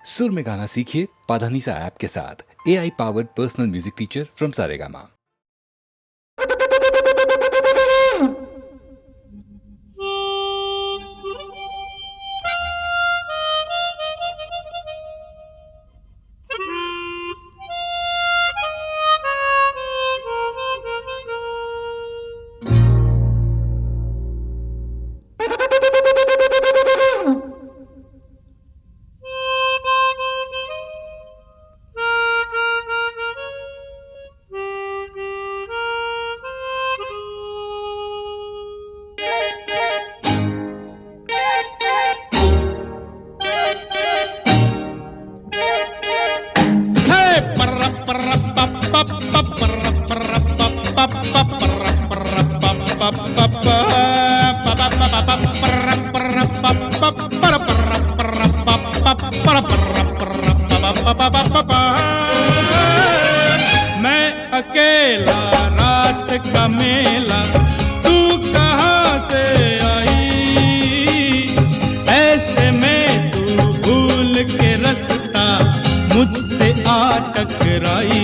सुर में गाना सीखिए पाधानीसा ऐप के साथ। AI powered personal music teacher from Saregama. मैं अकेला रात का मेला, तू कहाँ से आई? ऐसे में तू भूल के रास्ता मुझसे आ टकराई।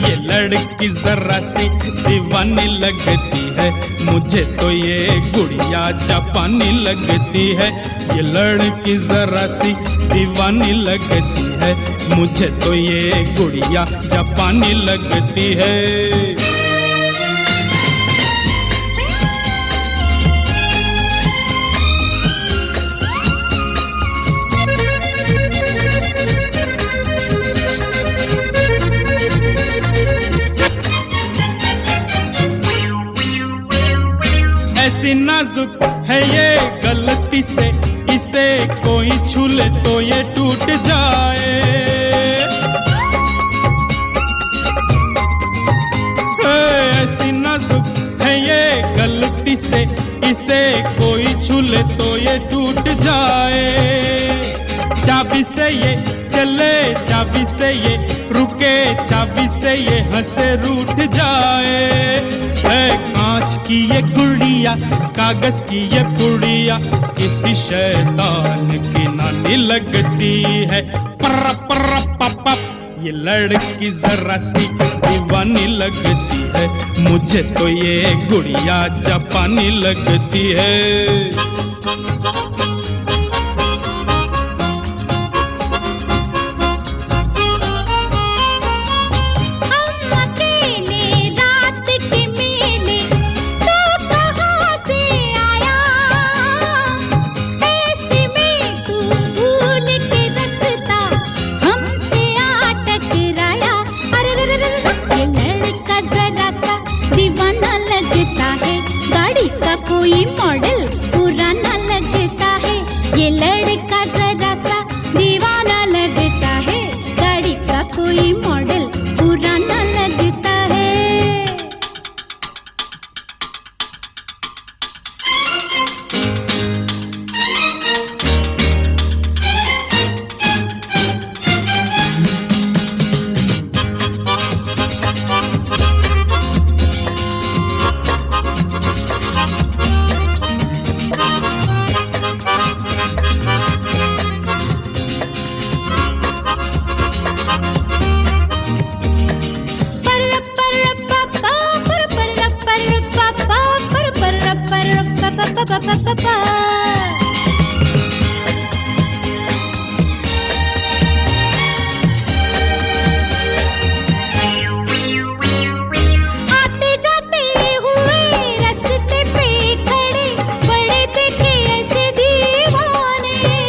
ये लड़की जरा सी दीवानी लगती है, मुझे तो ये गुड़िया जापानी लगती है। ये लड़की जरा सी दीवानी लगती है, मुझे तो ये गुड़िया जापानी लगती है। ऐसी नाजुक है ये गलती से, इसे कोई छू ले तो ये टूट जाए। ऐसी नाजुक है ये गलती से, इसे कोई छू ले तो ये टूट जाए। चाबी से ये चले, चाबी से ये रुके, चाबी से ये हंसे रूठ जाए। कांच की ये गुड़िया, कागज की ये पुड़िया, किसी शैतान की नानी लगती है। पर्रा पर्रा पप, ये लड़की जरा सी दीवानी लगती है, मुझे तो ये गुड़िया जापानी लगती है।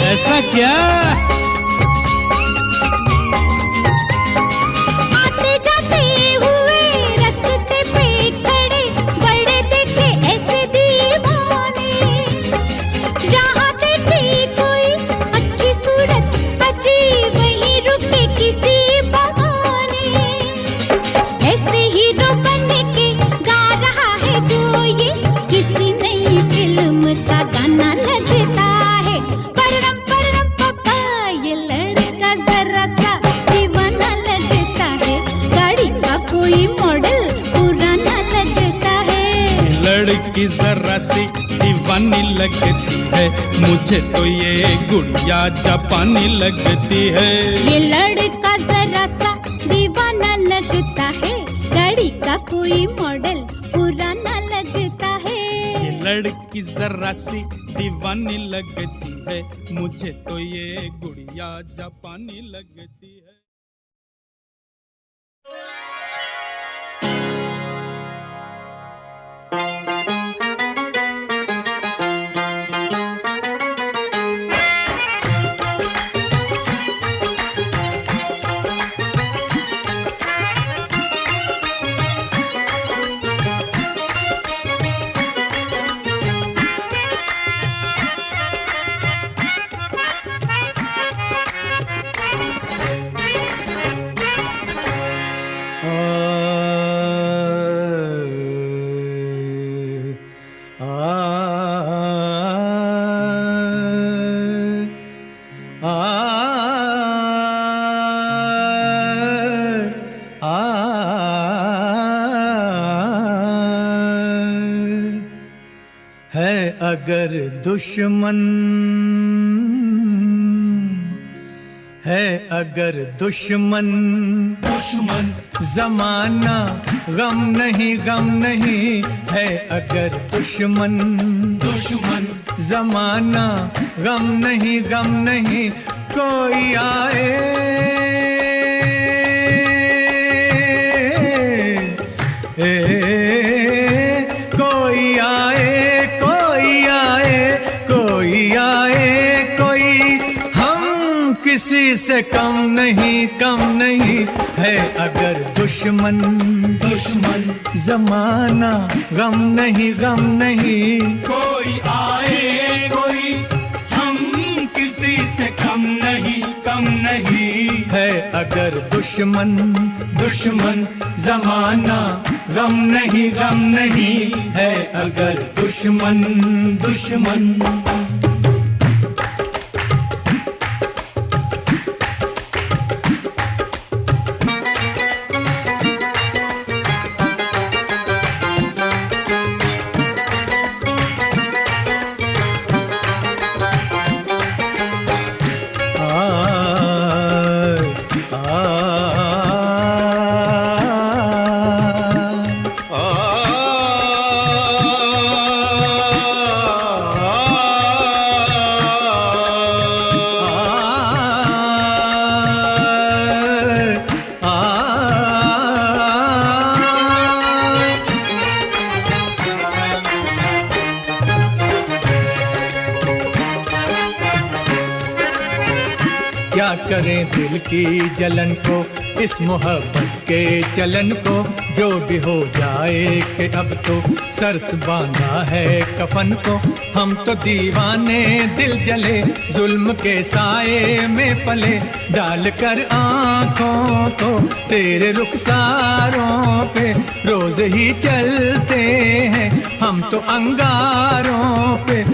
ऐसा क्या? आते जाते हुए रास्ते पे खड़े, बड़े देखे ऐसे दीवाने। जहाँ देखी कोई अच्छी सूरत बची, वहीं रुके किसी बहाने। ऐसे हीरो बन के गा रहा है जो ये, किसी नई फिल्म का गाना लगता है। परम परम पापा, ये लड़का जरा सा दीवाना लगता है, गाड़ी का कोई मॉडल पुराना लगता है। लड़की जरा सी दीवानी लगती है, मुझे तो ये गुड़िया जापानी लगती है। ये लड़का जरा सा दीवाना लगता है, गाड़ी का कोई मॉडल पुराना लगता है। ये लड़की जरा सी दीवानी लगती है, मुझे तो ये गुड़िया जापानी लगती है। अगर दुश्मन है, अगर दुश्मन दुश्मन जमाना गम नहीं, गम नहीं है। अगर दुश्मन दुश्मन जमाना गम नहीं, गम नहीं। कोई आए कोई आए, कोई आए, कोई आए, कोई हम किसी से कम नहीं, कम नहीं है। अगर दुश्मन दुश्मन जमाना गम नहीं, गम नहीं। कोई आए, कोई हम किसी से कम नहीं, कम नहीं है। अगर दुश्मन दुश्मन जमाना गम नहीं, गम नहीं है। अगर दुश्मन दुश्मन क्या करें दिल की जलन को, इस मोहब्बत के चलन को। जो भी हो जाए कि अब तो सरस बांधा है कफन को। हम तो दीवाने दिल जले, जुल्म के साए में पले। डाल कर आँखों को तेरे रुखसारों पे, रोज ही चलते हैं हम तो अंगारों पे।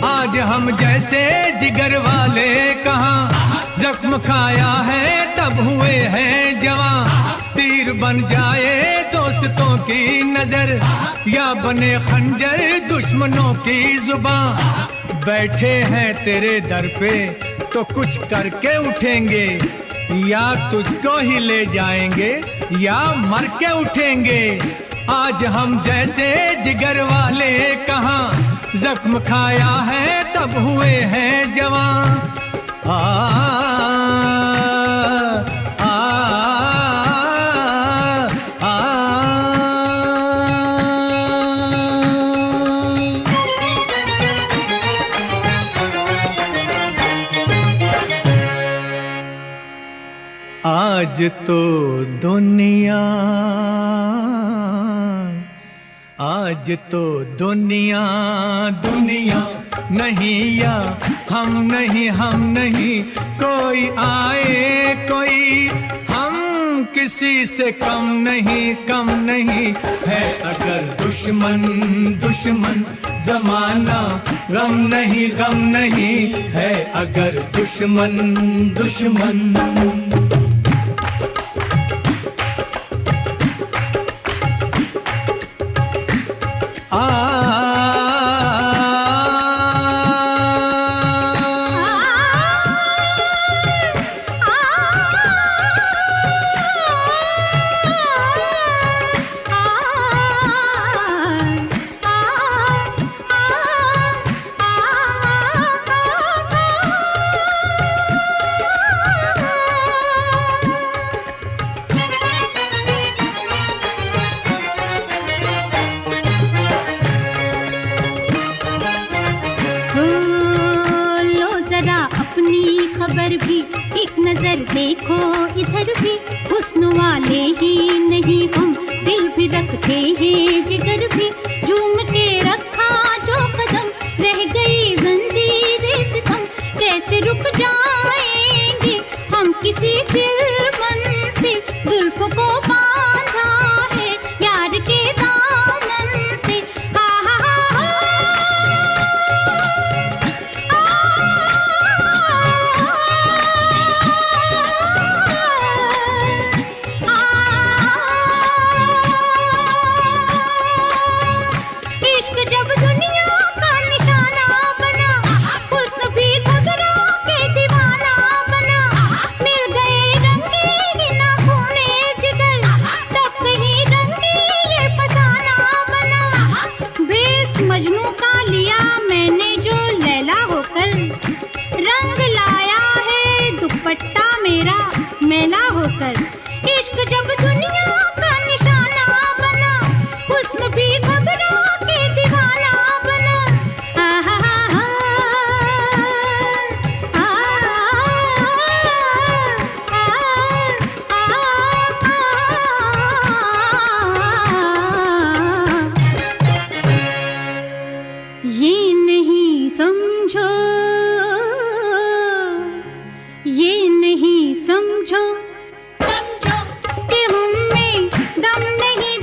आज हम जैसे जिगर वाले कहाँ, जख्म खाया है तब हुए हैं जवां। तीर बन जाए दोस्तों की नजर, या बने खंजर दुश्मनों की जुबान। बैठे हैं तेरे दर पे तो कुछ करके उठेंगे, या तुझको ही ले जाएंगे या मर के उठेंगे। आज हम जैसे जिगर वाले कहाँ, जख्म खाया है तब हुए हैं जवान। आज तो दुनिया, आज तो दुनिया दुनिया नहीं, या हम नहीं, हम नहीं। कोई आए, कोई हम किसी किसी से कम नहीं है अगर दुश्मन दुश्मन जमाना गम नहीं है अगर दुश्मन दुश्मन खबर भी एक नजर देखो इधर भी हुस्न वाले ही नहीं हम दिल भी रखते हैं जिगर भी झूम के रखा जो कदम रह गई जंजीरें सितम कैसे रुक जाएंगे हम किसी चिलमन से जुल्फ को बांधा है यार के दामन से मजनू का लिया मैंने जो लैला होकर रंग लाया है दुपट्टा मेरा मैला होकर इश्क जब दुनिया का निशाना बना हुस्न भी घबरा के दीवाना बना ये नहीं समझो कि हम में दम नहीं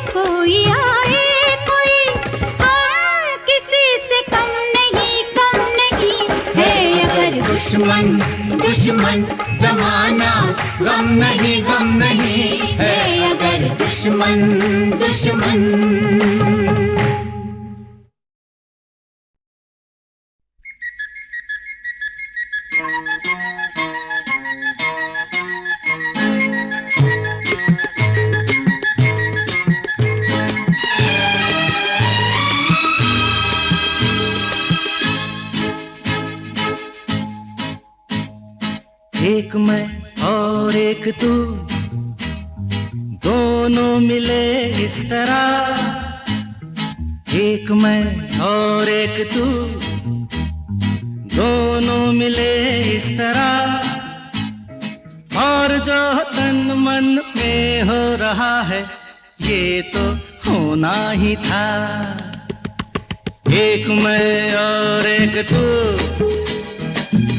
कोई आए कोई हम किसी से कम नहीं है अगर दुश्मन दुश्मन जमाना गम नहीं है अगर दुश्मन दुश्मन एक मैं और एक तू दोनों मिले इस तरह एक मैं और एक तू दोनों मिले इस तरह और जो तन मन में हो रहा है ये तो होना ही था एक मैं और एक तू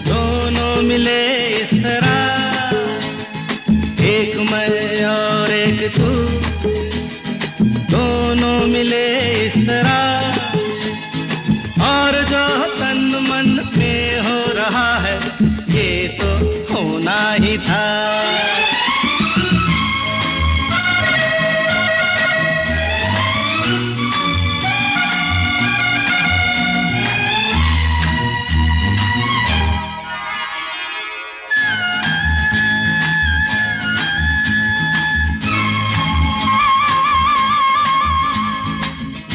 दोनों मिले इस तरह एक मैं और एक तू दोनों मिले इस तरह और जो तन मन में हो रहा है ये तो होना ही था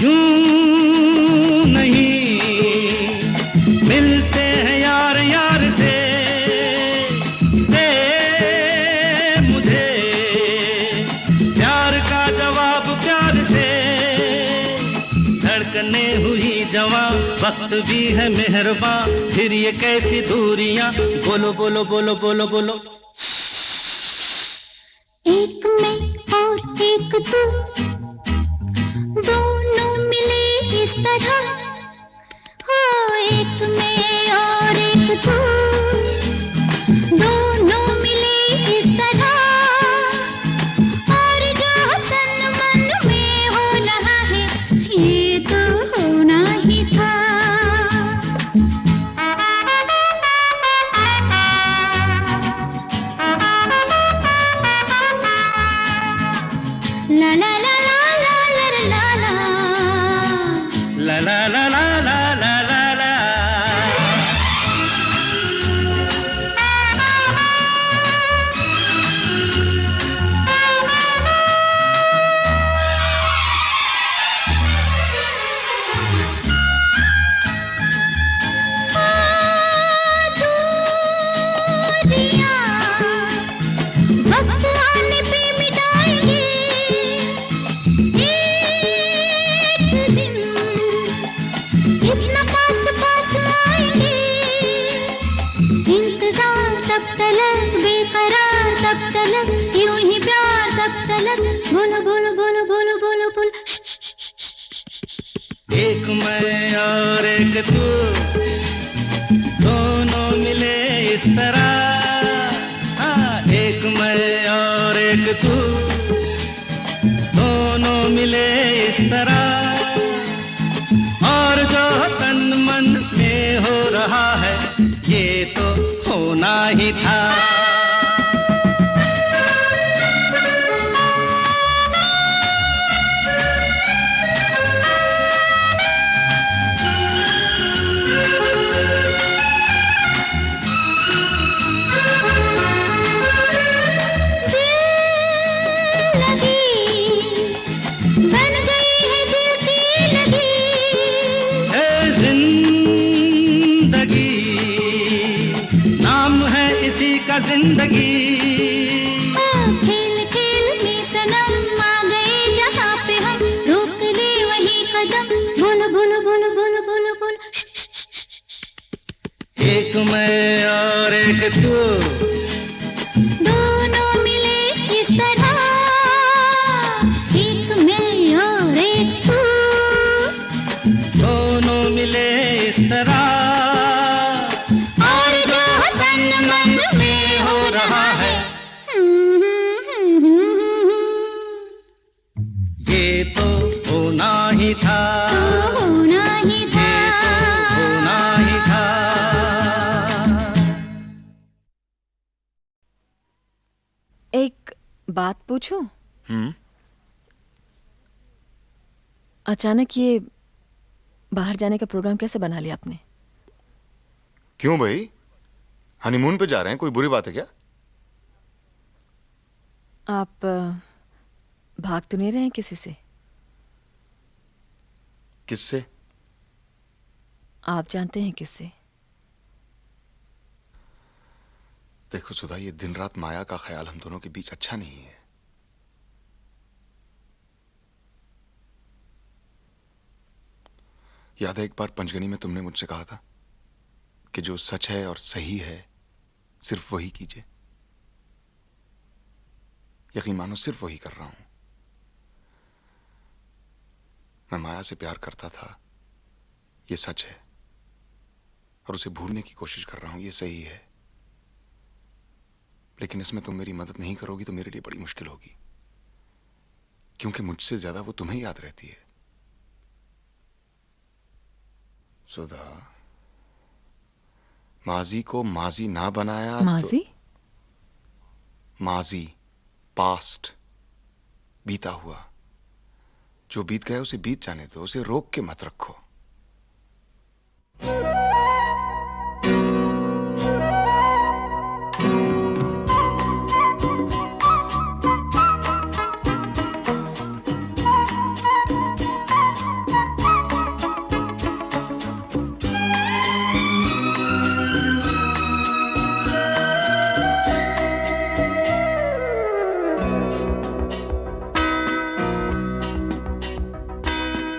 यूं नहीं मिलते हैं यार यार से दे मुझे प्यार का जवाब प्यार से धड़कने हुई जवां वक्त भी है मेहरबान फिर ये कैसी दूरियां बोलो बोलो बोलो बोलो बोलो एक मैं और एक तू मैं और एक तू, दोनों मिले इस तरह, हाँ एक मैं और एक तू, दोनों मिले इस तरह, और जो तन मन में हो रहा है ये तो होना ही था। जिंदगी खेल खेल में सनम आ गए जहाँ पे हम, रोक ले वही कदम, बोल बोल बोल बोल बोल बोल। एक मैं और एक तू, दोनों मिले इस तरह, एक मैं और एक तू, दोनों मिले इस तरह, और जो तन मन में हो रहा है ये तो होना ही था, होना ही था, ये तो होना ही था। एक बात पूछूं? अचानक ये बाहर जाने का प्रोग्राम कैसे बना लिया आपने? क्यों भाई, हनीमून पे जा रहे हैं, कोई बुरी बात है क्या? आप भाग तो नहीं रहे हैं किसी से? किससे? आप जानते हैं किससे? देखो सुधा, ये दिन रात माया का ख्याल हम दोनों के बीच अच्छा नहीं है। याद है एक बार पंचगनी में तुमने मुझसे कहा था कि जो सच है और सही है सिर्फ वही कीजिए। यकीन मानो सिर्फ वही कर रहा हूं। मैं माया से प्यार करता था, ये सच है, और उसे भूलने की कोशिश कर रहा हूं, ये सही है। लेकिन इसमें तुम मेरी मदद नहीं करोगी तो मेरे लिए बड़ी मुश्किल होगी, क्योंकि मुझसे ज्यादा वो तुम्हें याद रहती है। सुधा, माजी को माजी ना बनाया माजी? तो माजी, पास्ट, बीता हुआ। जो बीत गया उसे बीत जाने दो, उसे रोक के मत रखो।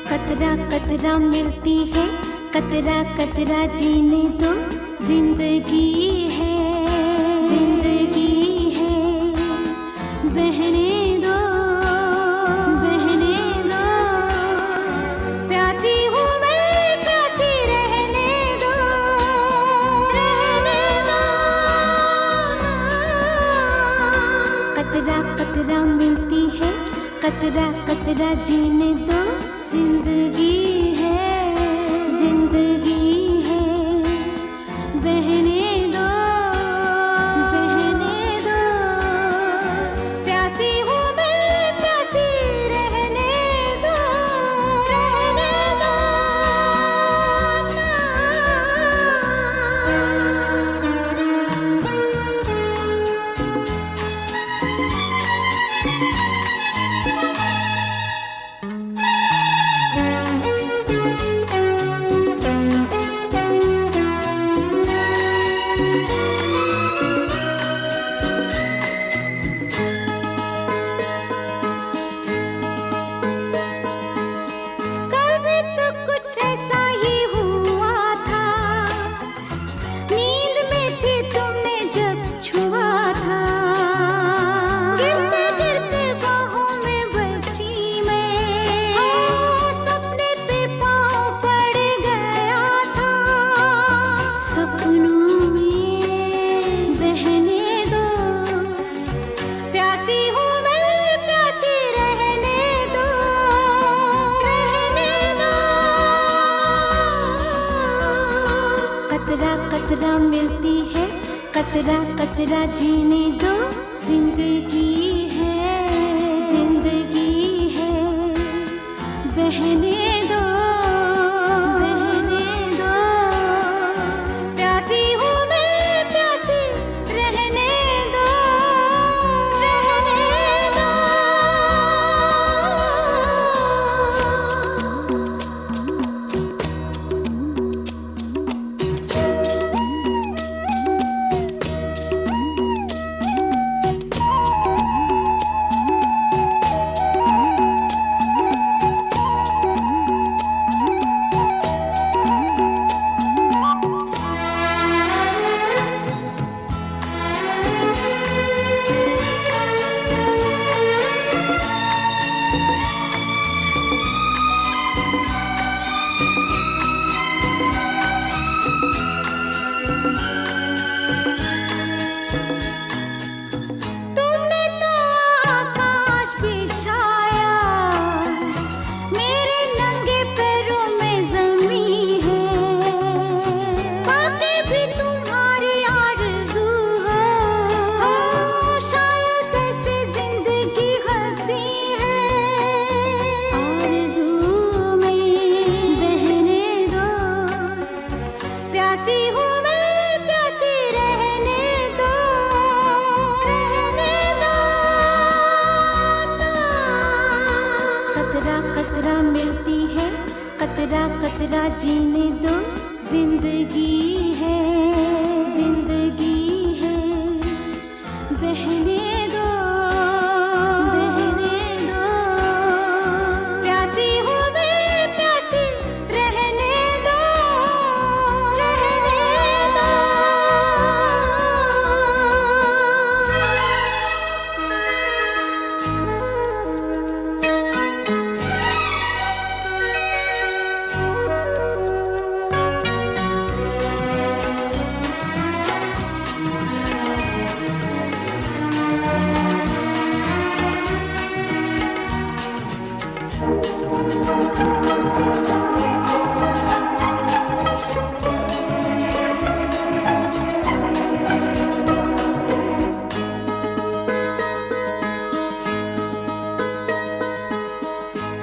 कतरा कतरा मिलती है, कतरा कतरा जीने दो, जिंदगी है, जिंदगी है, बहने दो, बहने दो, प्यासी हूँ मैं, प्यासी रहने दो, रहने दो। कतरा कतरा मिलती है, कतरा कतरा जीने दो, जिंदगी है, जिंदगी है, बहने दो, बहने दो, प्यासी हूँ मैं, प्यासी रहने दो, रहने दो। कतरा मिलती है, कतरा कतरा जीने दो, जिंदगी है, जिंदगी है, बहने दो, बहने दो, प्यासी हूँ मैं, प्यासी रहने दो, रहने दो। तुमने तो आकाश बिछाया, मेरे नंगे पैरों में ज़मीं है, बातें भी तुम्हारी आरज़ू हो, शायद ऐसे ज़िंदगी हंसी है, आरज़ू में बहने दो, प्यासी हूँ मैं, प्यासी रहने दो, रहने दो ना। कतरा कतरा मिलती है, कतरा कतरा जीने दो, जिंदगी है, जिंदगी है, बहने दो, बहने दो, प्यासी हूँ मैं, प्यासी रहने दो, रहने दो।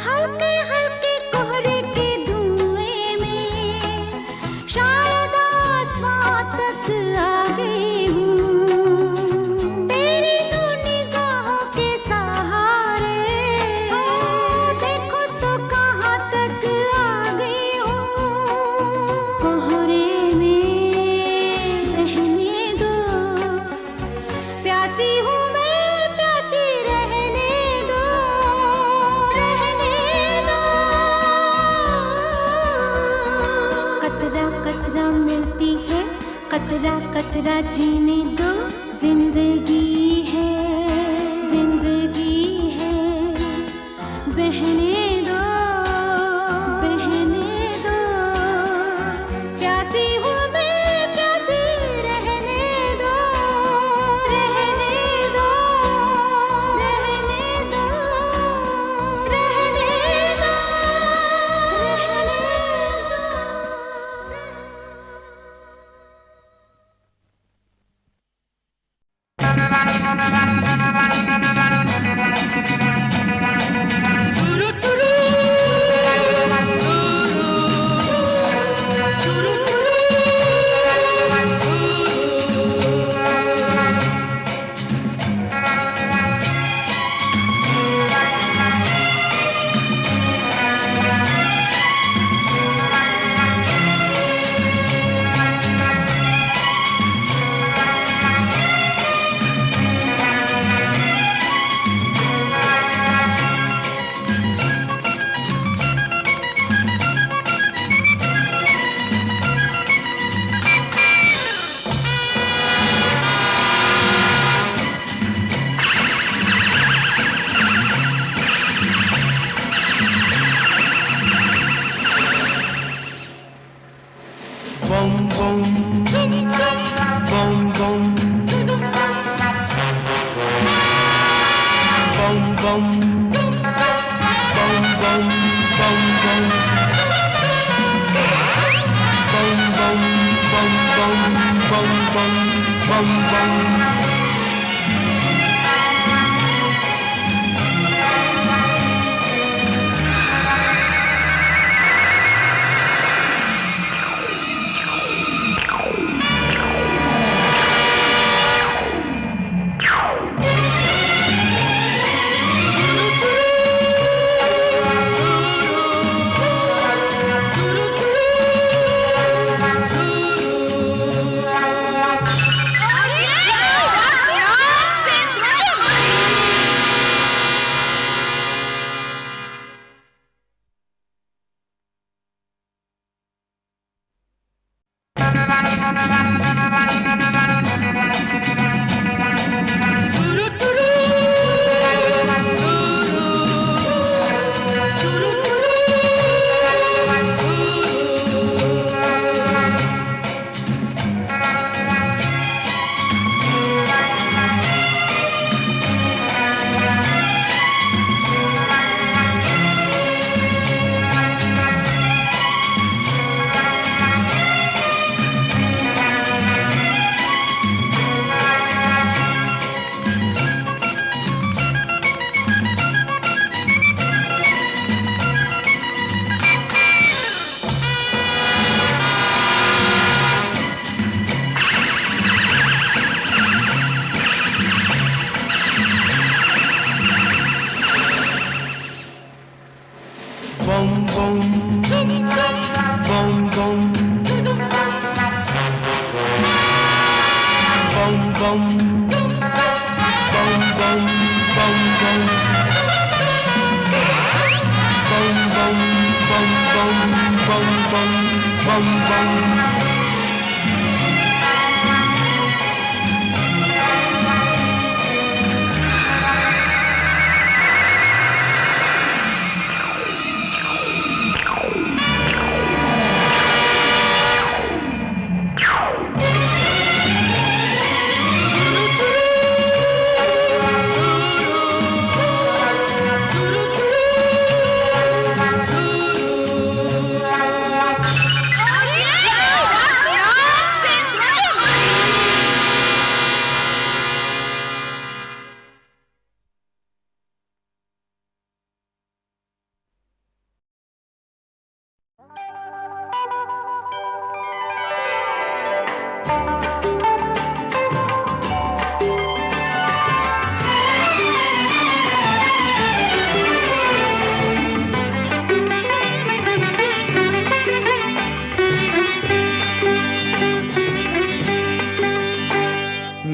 हल्के हल्के कोहरे के धुएं में शायद आसमां तक आ गई हूँ, तेरी दो निगाहों के सहारे, देखो तो कहाँ तक आ गई हूँ, कोहरे में रहने दो, प्यासी हूँ मैं, प्यासी रहने दो, रहने दो। कतरा कतरा मिलती है, कतरा कतरा जीने दो, जिंदगी है, जिंदगी है, बहने दो, बहने दो, प्यासी हूँ मैं, प्यासी रहने दो, रहने दो, रहने दो, रहने दो, रहने bum bum बम बम बम।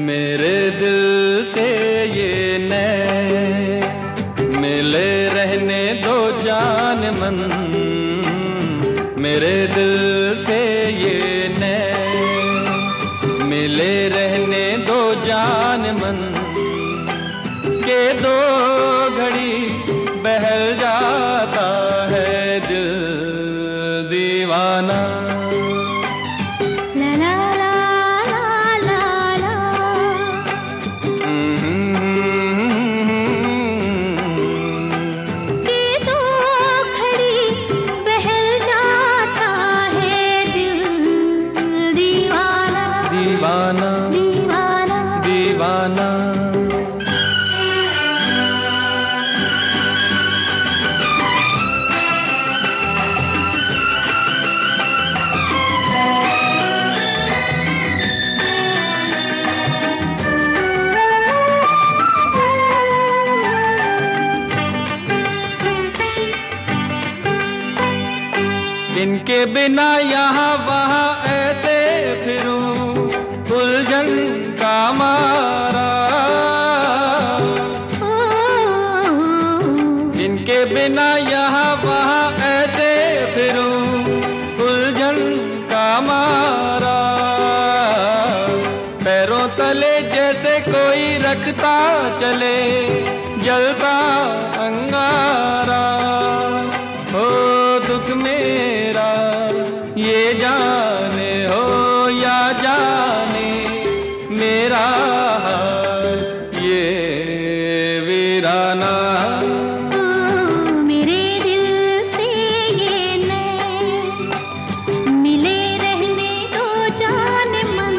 मेरे दिल से ये नैन मिले रहने दो जान मन, मेरे दिल से ये नैन मिले रहने दो जान मन, के दो घड़ी बहल जाता है दिल दीवाना। इनके बिना यहाँ वहाँ ऐसे फिरूं उलझन का मारा, इनके बिना यहाँ वहाँ ऐसे फिरूं उलझन का मारा, पैरों तले जैसे कोई रखता चले जलता अंगारा। हो दुख मेरा ये जाने हो या जाने मेरा हाल ये वीराना। मेरे दिल से ये नैन मिले रहने दो जान मन,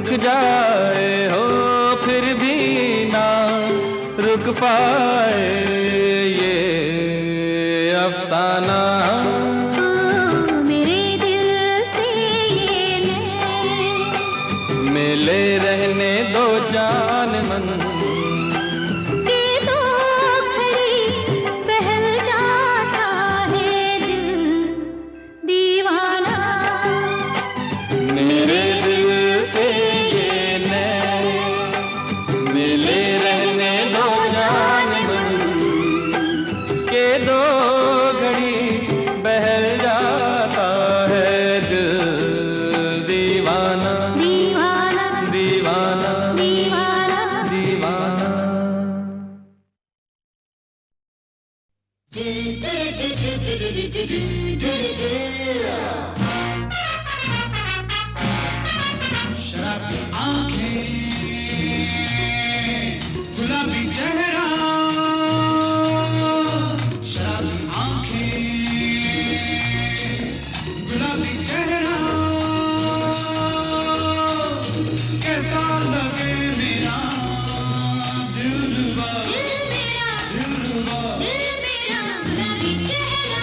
रुक जाए हो फिर भी ना रुक पाए ये अफसाना। मेरे दिल से ये मिले रहने दो जान मन के दो घड़ी बहल जाता है दिल दीवाना। मेरे दिल से ये नैन मिले रहने दो जान मन के दो घड़ी बहल जाता है दिल दीवाना दीवाना दीवाना दीवाना दीवाना। गुलाबी चेहरा शराबी आंखें गुलाबी चेहरा कैसा लगे मेरा दिलरुबा दिलरुबा गुलाबी चेहरा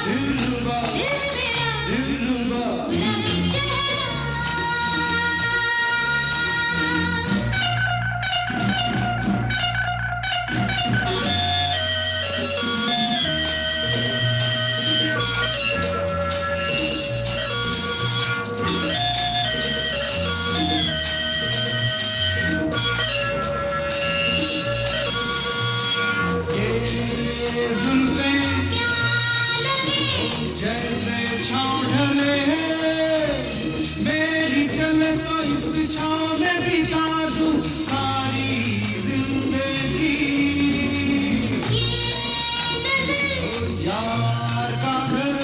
दिलरुबा दिलरुबा ये जुल्फें जैसे छाँव ढले मेरी चले तो इस छाँव में बिता दूं सारी जिंदगी। यार का घर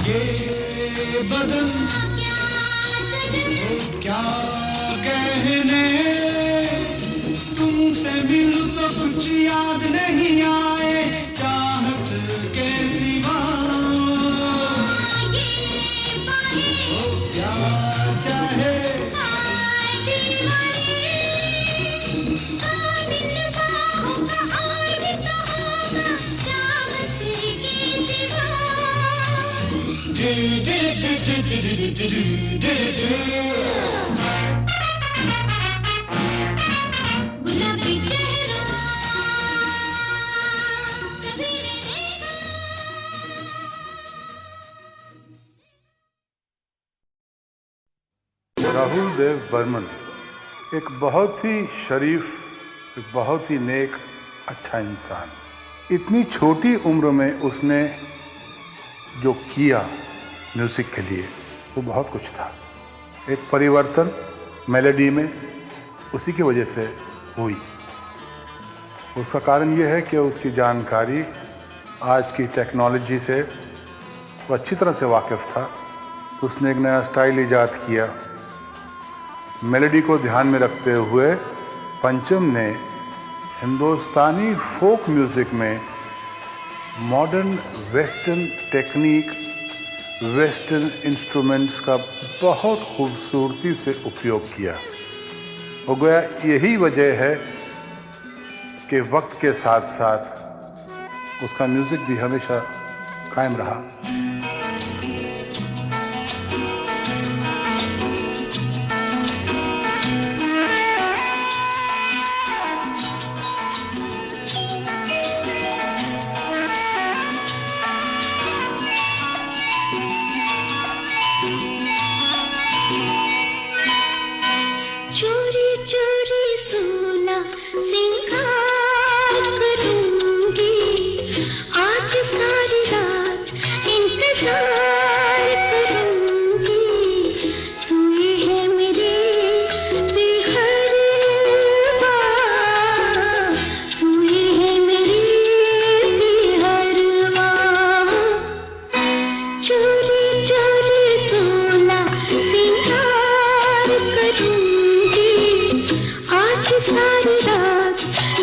ये बदन क्या कहने तुमसे मिलूं तो कुछ याद नहीं आए चाहत के सिवा। क्या चाहे गुलाबी चेहरा राहुल देव बर्मन एक बहुत ही शरीफ, एक बहुत ही नेक, अच्छा इंसान। इतनी छोटी उम्र में उसने जो किया म्यूज़िक के लिए वो बहुत कुछ था। एक परिवर्तन मेलोडी में उसी की वजह से हुई। उसका कारण ये है कि उसकी जानकारी आज की टेक्नोलॉजी से वो अच्छी तरह से वाकिफ़ था। उसने एक नया स्टाइल ईजाद किया। मेलोडी को ध्यान में रखते हुए पंचम ने हिंदुस्तानी फोक म्यूज़िक में modern western technique, western instruments का बहुत खूबसूरती से उपयोग किया। हो गया यही वजह है कि वक्त के साथ साथ उसका म्यूज़िक भी हमेशा कायम रहा। चोरी चोरी सोना सिंगार करूंगी, आज सारी रात इंतजार करूंगी, सोए हैं मेरे बेहरवा, सोए हैं मेरे बेहरवा, चोरी चोरी सोना सिंगार करूंगी, आज सारी रात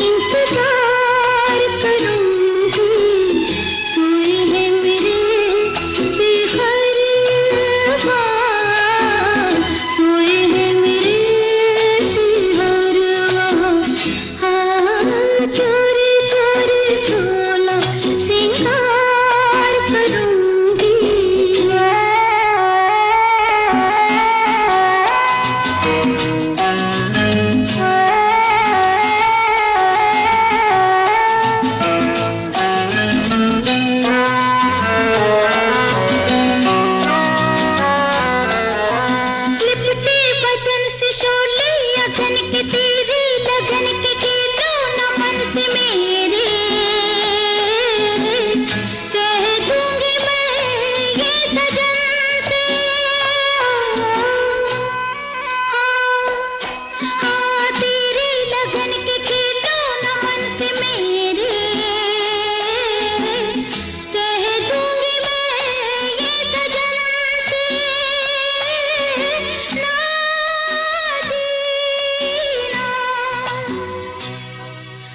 इंतजार करूंगी, सोए हैं मेरे बेहरवा, सोए हैं मेरे बेहरवा, हाँ, चोरी चोरी सोना सिंगार करूंगी। लिपटे बदन से शोले अगन के तेरे, लगन के खेलो नमन से मेरे, कह दूंगी मैं ये सजन से, हाँ तेरे लगन के खेलो नमन से मेरे, कह दूंगी मैं ये सजन से, ना जीना,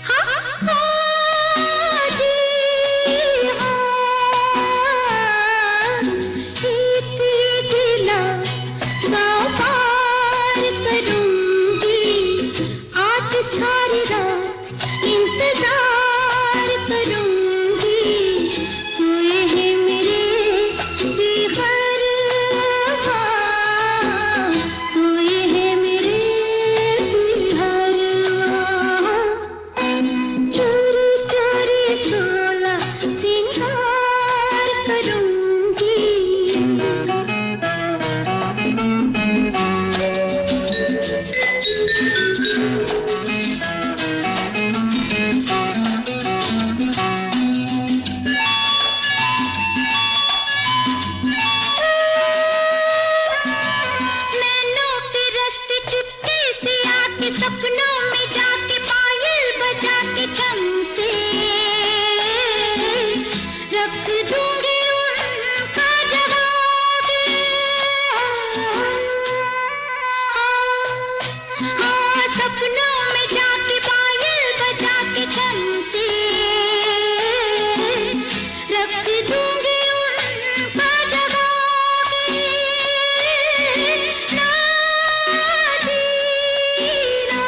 हाँ जी हाँ, इतनी दिला सवार करूंगी, आज सारी रात इंतजार करूंगी, सोए हैं मेरे बेहरवा, सोए हैं मेरे बेहरवा, चोरी चोरी सोना सिंगार करूंगी। नैनों के रास्ते चुपके से आके, सपनों में जाके पायल बजा के छम से, रख दूंगी उनका जवाब, हाँ सपनों में जाके पायल बजा के छम से, रख दूंगी उनका जवाब, ना जीना,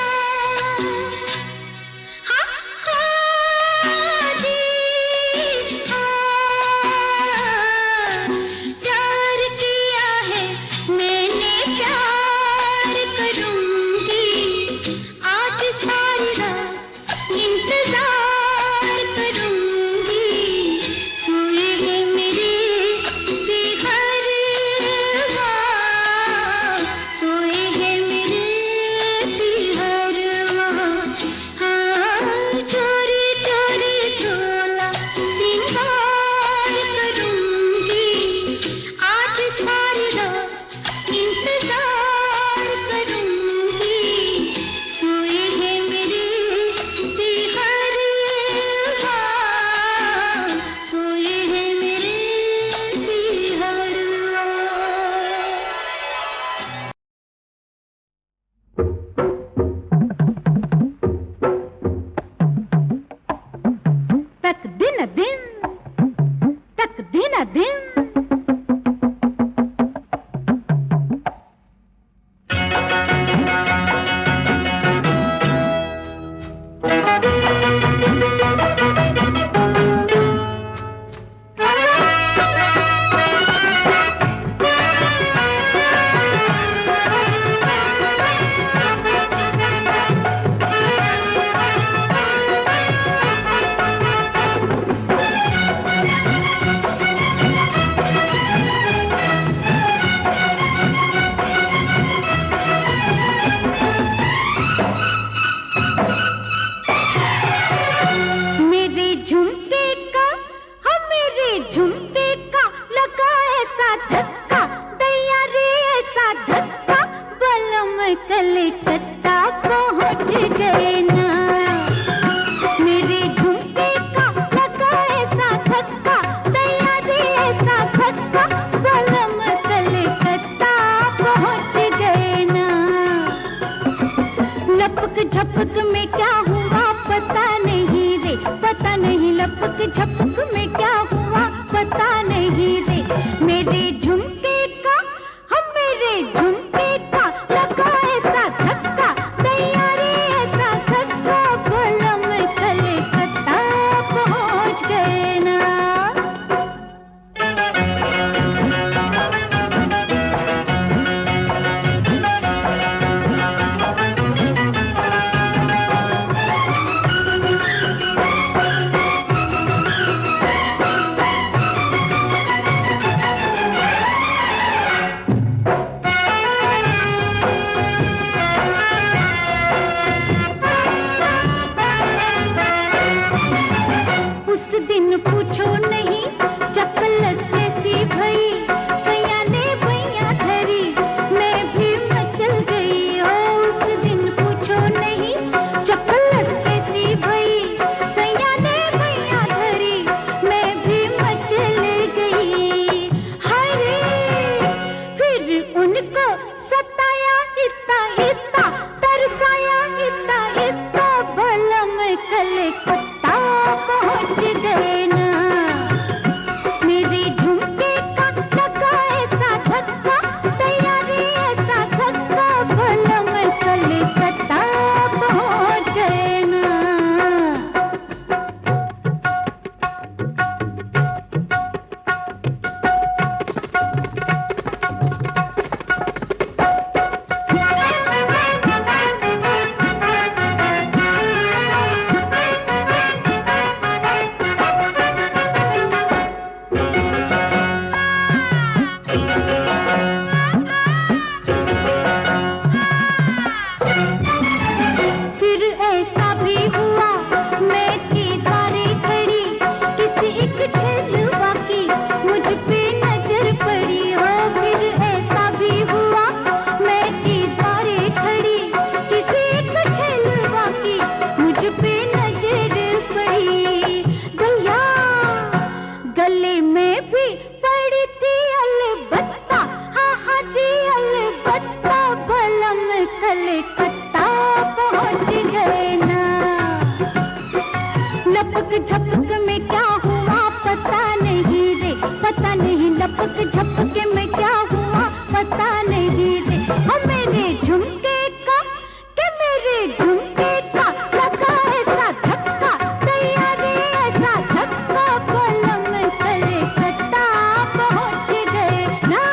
कलकत्ता पहुंच गए ना। मेरे झुमके का लगा ऐसा धक्का, तैयारी ऐसा धक्का, बलम कलकत्ता पहुंच गए ना। लपक झपक में क्या हुआ पता नहीं रे, पता नहीं लपक झपक में क्या हुआ पता नहीं रे। मेरे झुमके का, हम मेरे झुमके का लगा ऐसा धक्का, तैयारी ऐसा धक्का, बलम कलकत्ता पहुंच गए ना। उस दिन पूछो नहीं चपलस कैसी भई, सैया ने भैया धरी, मैं भी मचल गई हो। उस दिन पूछो नहीं चपलस कैसी भई, सैया ने भैया धरी, मैं भी मचल गई। हाय रे फिर उनको सताया इतना इतना, तरसाया इतना इतना, बलम कलकत्ता पहुंच गए ना। मेरे झुमके का लगा ऐसा धक्का, तैयारी ऐसा धक्का, बलम कलकत्ता पहुंच गए ना। फिर ऐसा भी हुआ मैं थी द्वारे खड़ी, किसी एक छलवा की मुझ पे नजर पड़ी हो। फिर ऐसा भी हुआ मैं थी द्वारे खड़ी, किसी एक छलवा की मुझ पे नजर पड़ी। गया गले में भी पड़ी थी अलबत्ता, हाँ हाँ जी अलबत्ता, बलम कलकत्ता पहुंच गए ना। लपक झपक में क्या हुआ पता नहीं रे, पता नहीं लपक झपक में क्या हुआ पता नहीं रे। और मेरे झुमके का, के मेरे झुमके का लगा ऐसा धक्का, तैयारी ऐसा धक्का, बलम कलकत्ता पहुंच गए ना।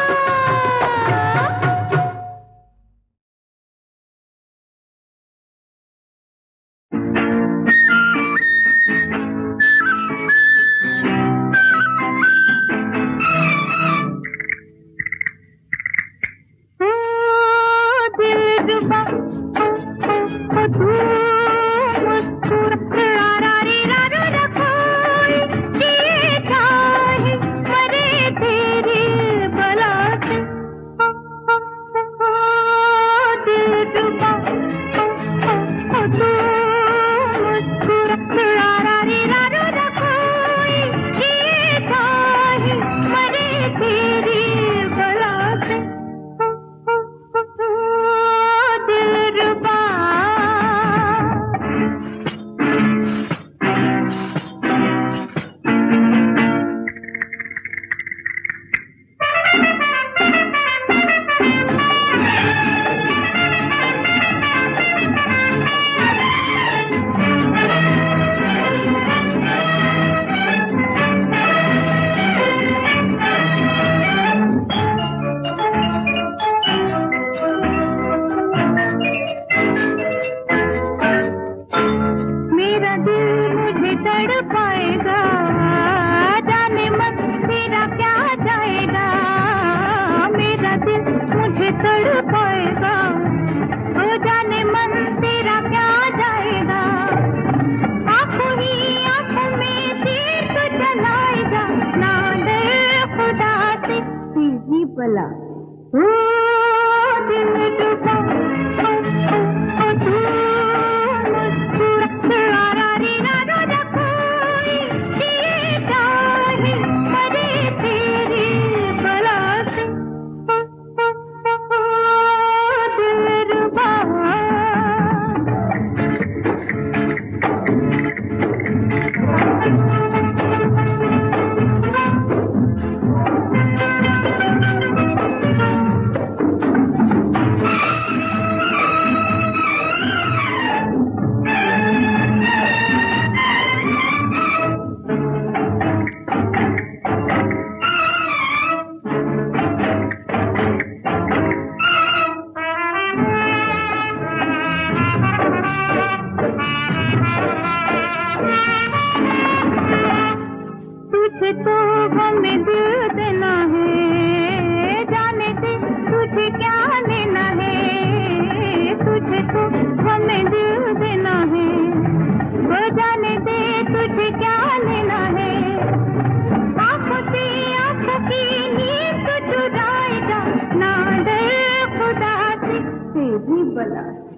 ही बला है।